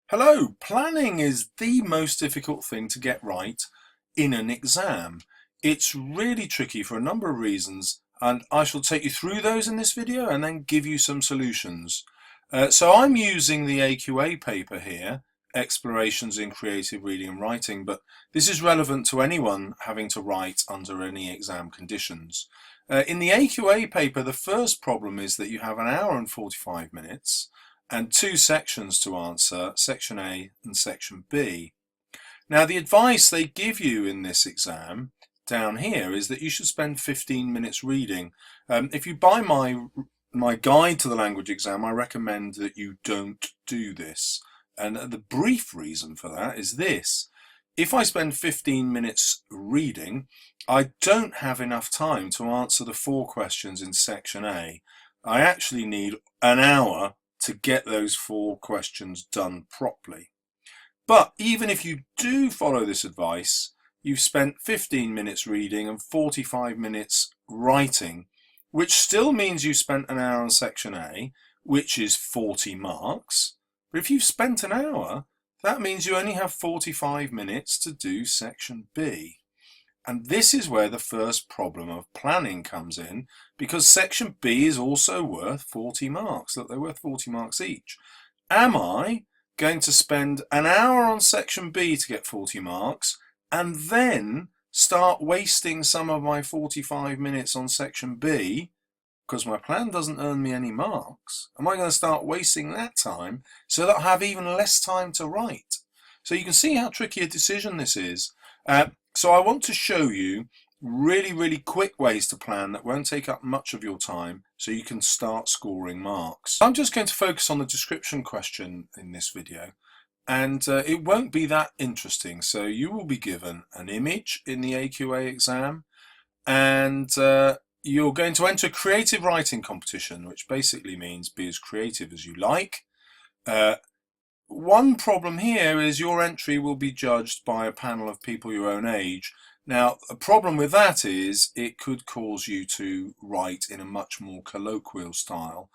Hello, planning is the most difficult thing to get right in an exam. It's really tricky for a number of reasons, and I shall take you through those in this video and then give you some solutions. So I'm using the AQA paper here, Explorations in Creative Reading and Writing, but this is relevant to anyone having to write under any exam conditions. In the AQA paper, the first problem is that you have an hour and 45 minutes and two sections to answer, section A and section B. Now the advice they give you in this exam down here is that you should spend 15 minutes reading. If you buy my guide to the language exam, I recommend that you don't do this. And the brief reason for that is this. If I spend 15 minutes reading, I don't have enough time to answer the 4 questions in section A. I actually need an hour to get those 4 questions done properly. But even if you do follow this advice, you've spent 15 minutes reading and 45 minutes writing, which still means you spent an hour on section A, which is 40 marks. But if you've spent an hour, that means you only have 45 minutes to do section B. And this is where the first problem of planning comes in, because section B is also worth 40 marks. Look, they're worth 40 marks each. Am I going to spend an hour on section B to get 40 marks and then start wasting some of my 45 minutes on section B because my plan doesn't earn me any marks? Am I going to start wasting that time so that I have even less time to write? So you can see how tricky a decision this is. So I want to show you really quick ways to plan that won't take up much of your time so you can start scoring marks. I'm just going to focus on the description question in this video, and it won't be that interesting. So you will be given an image in the AQA exam, and you're going to enter a creative writing competition, which basically means be as creative as you like. One problem here is your entry will be judged by a panel of people your own age. Now, a problem with that is it could cause you to write in a much more colloquial style,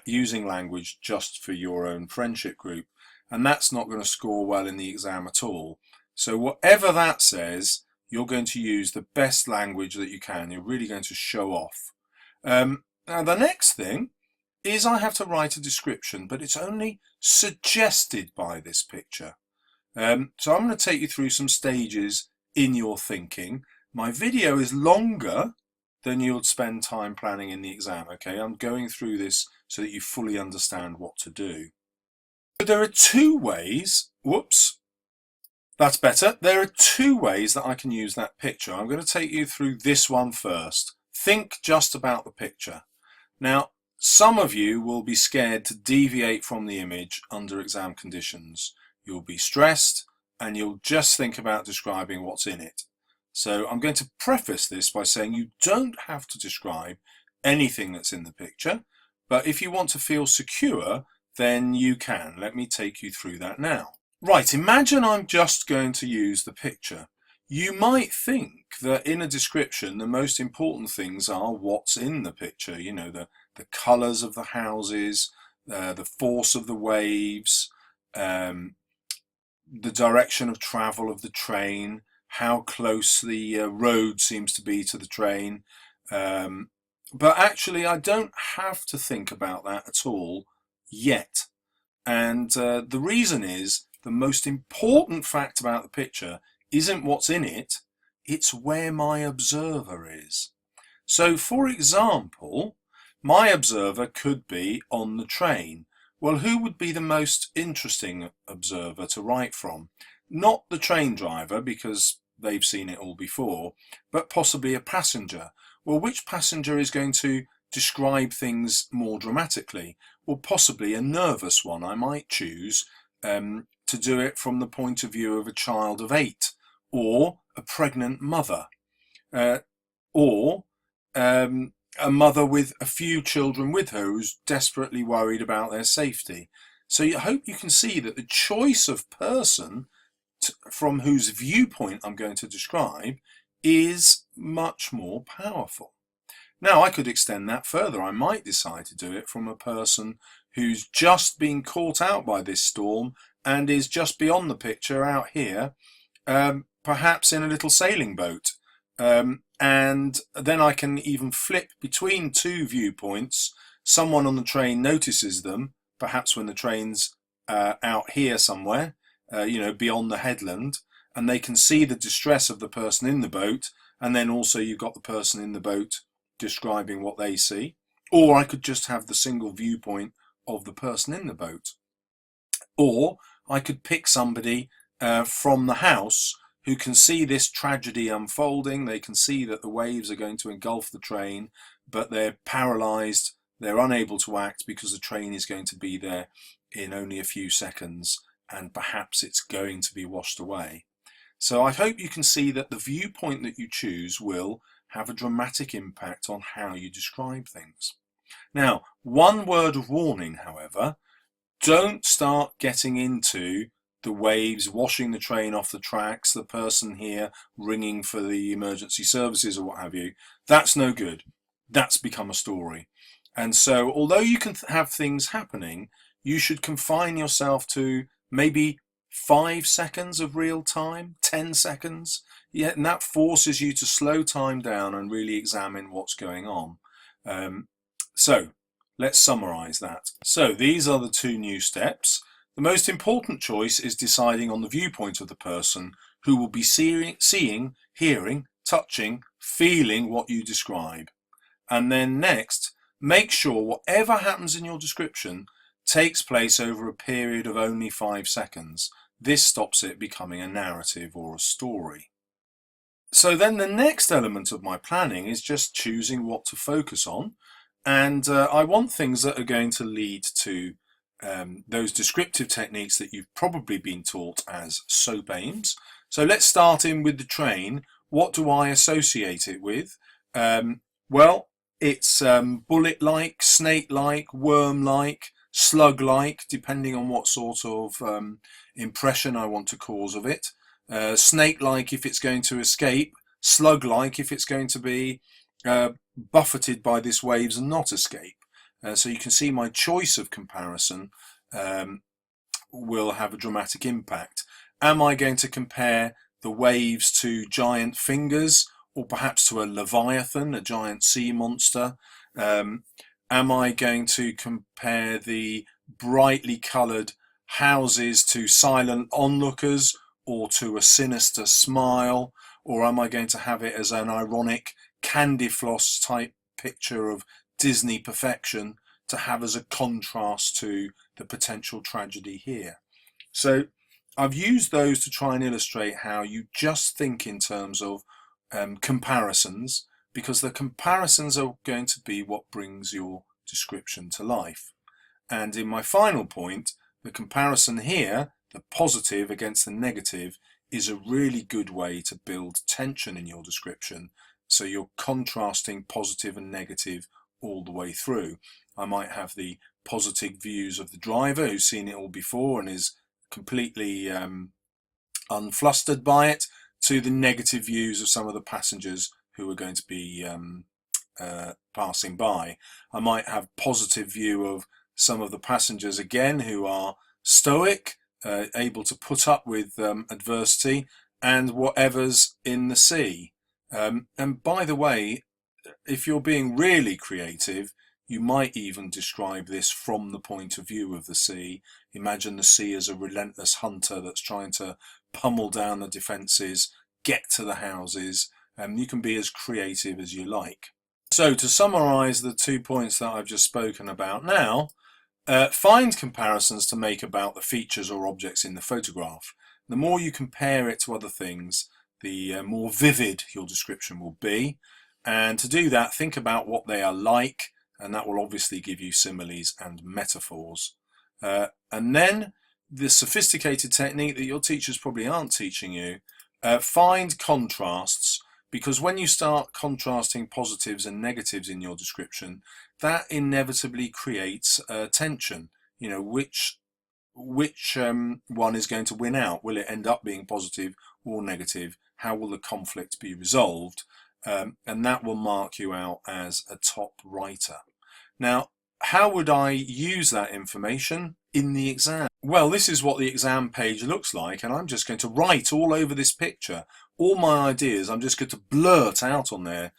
using language just for your own friendship group, and that's not going to score well in the exam at all. So whatever that says, you're going to use the best language that you can. You're really going to show off. Now, the next thing is I have to write a description, but it's only suggested by this picture. So I'm going to take you through some stages in your thinking. My video is longer than you'll spend time planning in the exam, okay? I'm going through this so that you fully understand what to do. But there are 2 ways, whoops, that's better. There are 2 ways that I can use that picture. I'm going to take you through this one first. Think just about the picture. Now, some of you will be scared to deviate from the image under exam conditions. You'll be stressed and you'll just think about describing what's in it. So I'm going to preface this by saying you don't have to describe anything that's in the picture, but if you want to feel secure, then you can. Let me take you through that now. Right, imagine I'm just going to use the picture. You might think that in a description the most important things are what's in the picture, you know, the colours of the houses, the force of the waves, the direction of travel of the train, how close the road seems to be to the train. But actually I don't have to think about that at all yet. And the reason is the most important fact about the picture isn't what's in it, it's where my observer is. So for example, my observer could be on the train. Well, who would be the most interesting observer to write from? Not the train driver, because they've seen it all before, but possibly a passenger. Well, which passenger is going to describe things more dramatically? Well, possibly a nervous one. I might choose to do it from the point of view of a child of 8, or a pregnant mother, or a mother with a few children with her who's desperately worried about their safety. So I hope you can see that the choice of person from whose viewpoint I'm going to describe is much more powerful. Now I could extend that further. I might decide to do it from a person who's just been caught out by this storm and is just beyond the picture out here, perhaps in a little sailing boat. And then I can even flip between two viewpoints. Someone on the train notices them, perhaps when the train's out here somewhere, beyond the headland, and they can see the distress of the person in the boat, and then also you've got the person in the boat describing what they see. Or I could just have the single viewpoint of the person in the boat. Or I could pick somebody from the house who can see this tragedy unfolding. They can see that the waves are going to engulf the train, but they're paralysed, they're unable to act because the train is going to be there in only a few seconds, and perhaps it's going to be washed away. So I hope you can see that the viewpoint that you choose will have a dramatic impact on how you describe things. Now, one word of warning, however, don't start getting into the waves washing the train off the tracks, the person here ringing for the emergency services or what have you. That's no good. That's become a story. And so although you can have things happening, you should confine yourself to maybe 5 seconds of real time, 10 seconds. Yeah, and that forces you to slow time down and really examine what's going on. So let's summarize that. So these are the two new steps. The most important choice is deciding on the viewpoint of the person who will be seeing, hearing, touching, feeling what you describe. And then next, make sure whatever happens in your description takes place over a period of only 5 seconds. This stops it becoming a narrative or a story. So then the next element of my planning is just choosing what to focus on. And I want things that are going to lead to those descriptive techniques that you've probably been taught as SOAPAIMS. So let's start in with the train. What do I associate it with? Well, it's bullet-like, snake-like, worm-like, slug-like, depending on what sort of impression I want to cause of it. Snake-like if it's going to escape, slug-like if it's going to be buffeted by this waves and not escape. So you can see my choice of comparison will have a dramatic impact. Am I going to compare the waves to giant fingers, or perhaps to a leviathan, a giant sea monster? Am I going to compare the brightly coloured houses to silent onlookers, or to a sinister smile? Or am I going to have it as an ironic candy floss type picture of Disney perfection to have as a contrast to the potential tragedy here? So I've used those to try and illustrate how you just think in terms of comparisons, because the comparisons are going to be what brings your description to life. And in my final point, the comparison here, the positive against the negative, is a really good way to build tension in your description. So you're contrasting positive and negative all the way through. I might have the positive views of the driver who's seen it all before and is completely unflustered by it, to the negative views of some of the passengers who are going to be passing by. I might have positive view of some of the passengers again who are stoic, able to put up with adversity and whatever's in the sea. And by the way, if you're being really creative, you might even describe this from the point of view of the sea. Imagine the sea as a relentless hunter that's trying to pummel down the defences, get to the houses, and you can be as creative as you like. So to summarise the 2 points that I've just spoken about now, find comparisons to make about the features or objects in the photograph. The more you compare it to other things, the more vivid your description will be. And to do that, think about what they are like, and that will obviously give you similes and metaphors. And then the sophisticated technique that your teachers probably aren't teaching you, find contrasts, because when you start contrasting positives and negatives in your description, that inevitably creates tension. You know, which one is going to win out? Will it end up being positive or negative? How will the conflict be resolved? And that will mark you out as a top writer. Now, how would I use that information in the exam? Well, this is what the exam page looks like, and I'm just going to write all over this picture. All my ideas, I'm just going to blurt out on there.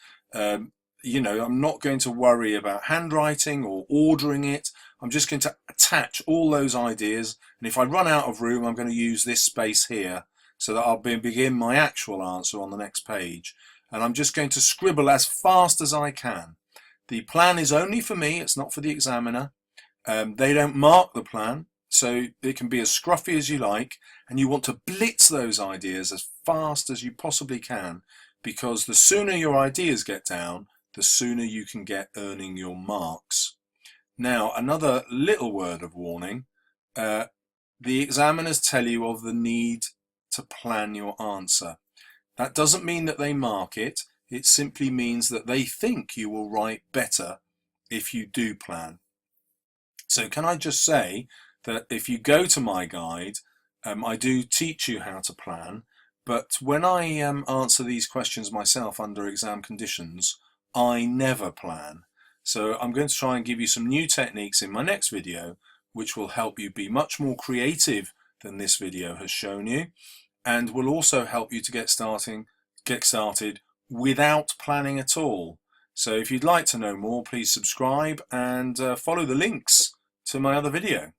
You know, I'm not going to worry about handwriting or ordering it. I'm just going to attach all those ideas, and if I run out of room, I'm going to use this space here so that I'll begin my actual answer on the next page. And I'm just going to scribble as fast as I can. The plan is only for me, it's not for the examiner. They don't mark the plan, so it can be as scruffy as you like, and you want to blitz those ideas as fast as you possibly can, because the sooner your ideas get down, the sooner you can get earning your marks. Now, another little word of warning, the examiners tell you of the need to plan your answer. That doesn't mean that they mark it, it simply means that they think you will write better if you do plan. So can I just say that if you go to my guide, I do teach you how to plan, but when I answer these questions myself under exam conditions, I never plan. So I'm going to try and give you some new techniques in my next video, which will help you be much more creative than this video has shown you, and will also help you to get started without planning at all. So if you'd like to know more, please subscribe and follow the links to my other video.